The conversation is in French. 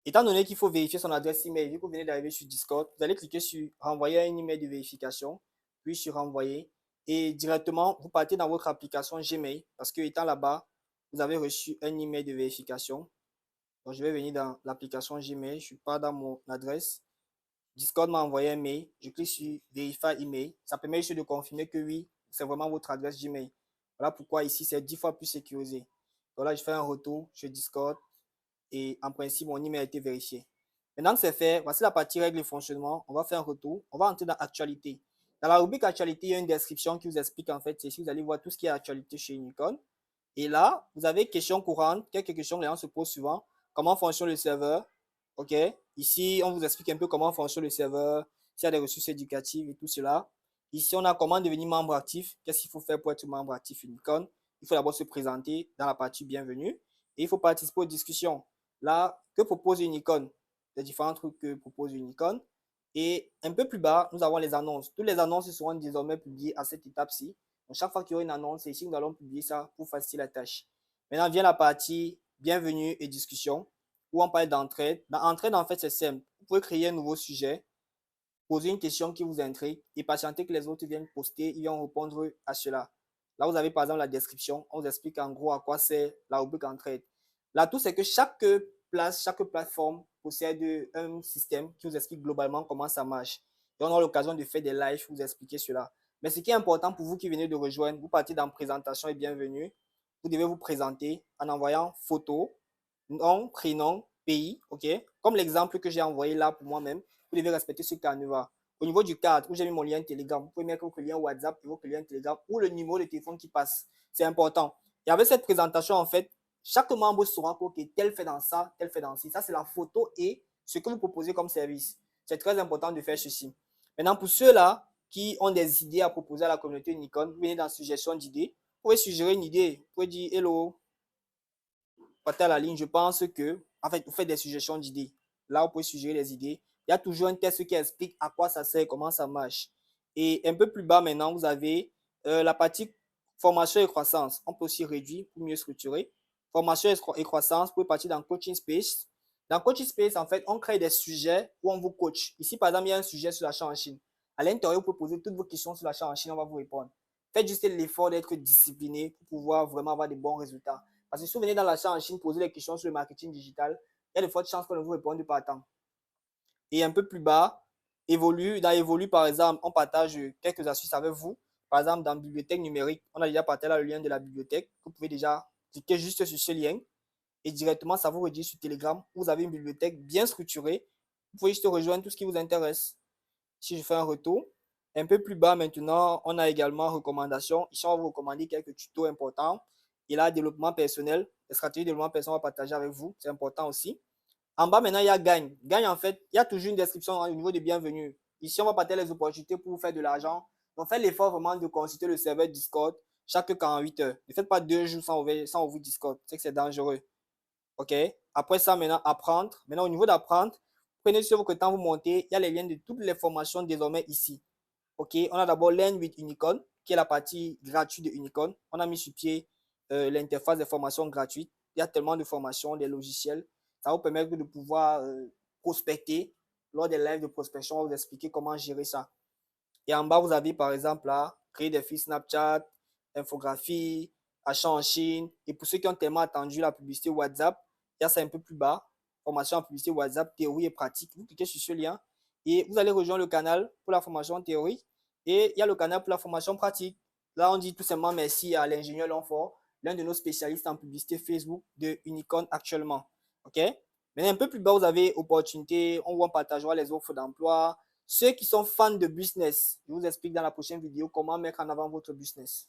Étant donné qu'il faut vérifier son adresse email, vu que vous venez d'arriver sur Discord, vous allez cliquer sur renvoyer un email de vérification, puis sur renvoyer. Et directement, vous partez dans votre application Gmail parce que étant là-bas, vous avez reçu un email de vérification. Donc, je vais venir dans l'application Gmail, je pars dans mon adresse. Discord m'a envoyé un mail, je clique sur Verify email. Ça permet juste de confirmer que oui, c'est vraiment votre adresse Gmail. Voilà pourquoi ici, c'est 10 fois plus sécurisé. Donc là, je fais un retour sur Discord et en principe, mon email a été vérifié. Maintenant que c'est fait, voici la partie règles de fonctionnement. On va faire un retour. On va entrer dans Actualité. Dans la rubrique Actualité, il y a une description qui vous explique en fait, c'est ici, vous allez voir tout ce qui est actualité chez Unicorn. Et là, vous avez questions courantes, quelques questions que les gens se posent souvent. Comment fonctionne le serveur? OK. Ici, on vous explique un peu comment fonctionne le serveur, s'il y a des ressources éducatives et tout cela. Ici, on a comment devenir membre actif. Qu'est-ce qu'il faut faire pour être membre actif Unicorn? Il faut d'abord se présenter dans la partie bienvenue et il faut participer aux discussions. Là, que propose Unicorn? Les différents trucs que propose Unicorn. Et un peu plus bas, nous avons les annonces. Toutes les annonces seront désormais publiées à cette étape-ci. Donc, chaque fois qu'il y aura une annonce, c'est ici que nous allons publier ça pour faciliter la tâche. Maintenant vient la partie bienvenue et discussion où on parle d'entraide. Dans entraide, en fait, c'est simple. Vous pouvez créer un nouveau sujet, poser une question qui vous intrigue et patienter que les autres viennent poster, ils vont répondre à cela. Là, vous avez par exemple la description. On vous explique en gros à quoi c'est la rubrique entraide. Là, tout c'est que chaque place, chaque plateforme possède un système qui vous explique globalement comment ça marche. Et on aura l'occasion de faire des lives pour vous expliquer cela. Mais ce qui est important pour vous qui venez de rejoindre, vous partez dans présentation et bienvenue. Vous devez vous présenter en envoyant photo, nom, prénom, pays, ok? Comme l'exemple que j'ai envoyé là pour moi-même, vous devez respecter ce canevas. Au niveau du cadre, où j'ai mis mon lien Telegram, vous pouvez mettre votre lien WhatsApp et votre lien Telegram ou le numéro de téléphone qui passe. C'est important. Et avec cette présentation, en fait, chaque membre saura que okay, tel fait dans ça, tel fait dans ci. Ça, c'est la photo et ce que vous proposez comme service. C'est très important de faire ceci. Maintenant, pour ceux-là qui ont des idées à proposer à la communauté Nikon, vous venez dans suggestion d'idées. Vous pouvez suggérer une idée. Vous pouvez dire, hello, partez à la ligne. Je pense que, en fait, vous faites des suggestions d'idées. Là, vous pouvez suggérer les idées. Il y a toujours un test qui explique à quoi ça sert, comment ça marche. Et un peu plus bas maintenant, vous avez la partie formation et croissance. On peut aussi réduire pour mieux structurer. Formation et croissance, vous pouvez partir dans Coaching Space. Dans Coaching Space, en fait, on crée des sujets où on vous coach. Ici, par exemple, il y a un sujet sur l'achat en Chine. À l'intérieur, vous pouvez poser toutes vos questions sur l'achat en Chine, on va vous répondre. Faites juste l'effort d'être discipliné pour pouvoir vraiment avoir de bons résultats. Parce que si vous venez dans l'achat en Chine, poser des questions sur le marketing digital, il y a de fortes chances qu'on ne vous réponde pas à temps. Et un peu plus bas, dans Évolue, par exemple, on partage quelques astuces avec vous. Par exemple, dans Bibliothèque numérique, on a déjà partagé là le lien de la bibliothèque. Vous pouvez déjà cliquer juste sur ce lien et directement, ça vous redirige sur Telegram. Vous avez une bibliothèque bien structurée. Vous pouvez juste rejoindre tout ce qui vous intéresse. Si je fais un retour, un peu plus bas maintenant, on a également recommandations. Ici, on va vous recommander quelques tutos importants. Et là, développement personnel, les stratégies de développement personnel, on va partager avec vous. C'est important aussi. En bas, maintenant, il y a gagne. Gagne, en fait, il y a toujours une description au niveau de bienvenue. Ici, on va partager les opportunités pour vous faire de l'argent. Donc, faites l'effort vraiment de consulter le serveur Discord chaque 48 heures. Ne faites pas 2 jours sans ouvrir Discord. C'est que c'est dangereux. OK? Après ça, maintenant, apprendre. Maintenant, au niveau d'apprendre, prenez sur votre temps, vous montez. Il y a les liens de toutes les formations désormais ici. OK? On a d'abord Learn with Unicorn, qui est la partie gratuite de Unicorn. On a mis sur pied l'interface des formations gratuites. Il y a tellement de formations, des logiciels. Ça vous permet de pouvoir prospecter. Lors des lives de prospection, on va vous expliquer comment gérer ça. Et en bas, vous avez par exemple là, créer des fils Snapchat, infographie, achat en Chine. Et pour ceux qui ont tellement attendu la publicité WhatsApp, il y a ça un peu plus bas. Formation en publicité WhatsApp, théorie et pratique. Vous cliquez sur ce lien et vous allez rejoindre le canal pour la formation théorique. Et il y a le canal pour la formation pratique. Là, on dit tout simplement merci à l'ingénieur Longfort, l'un de nos spécialistes en publicité Facebook de Unicorn actuellement. OK? Maintenant, un peu plus bas, vous avez opportunité. On partagera les offres d'emploi. Ceux qui sont fans de business, je vous explique dans la prochaine vidéo comment mettre en avant votre business.